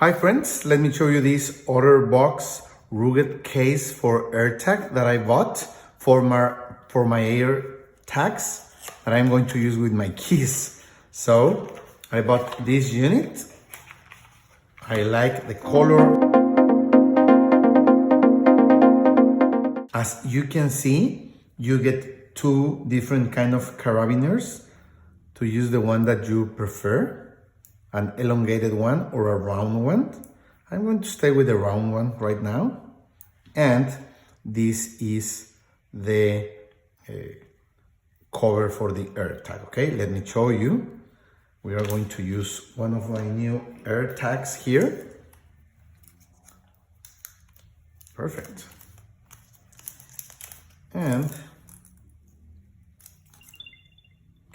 Hi friends, let me show you this OtterBox Rugged case for AirTag that I bought for my AirTags that I'm going to use with my keys. So I bought this unit. I like the color. As you can see, you get two different kind of carabiners to use the one that you prefer. An elongated one or a round one. I'm going to stay with the round one right now. And this is the cover for the AirTag, okay? Let me show you. We are going to use one of my new AirTags here. Perfect. And,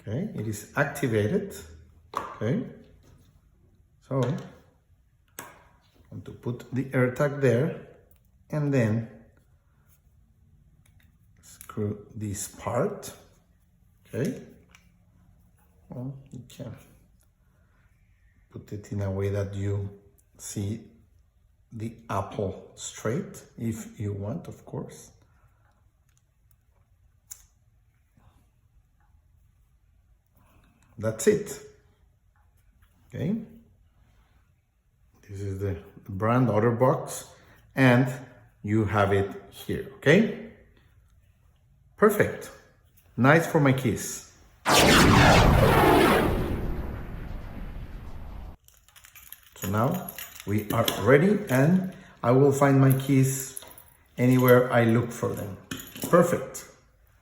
okay, it is activated, okay? So, I'm going to put the AirTag there and then screw this part, okay? Well, you can put it in a way that you see the apple straight, if you want, of course. That's it, okay? This is the brand OtterBox and you have it here, okay? Perfect. Nice for my keys. So now we are ready and I will find my keys anywhere I look for them. Perfect.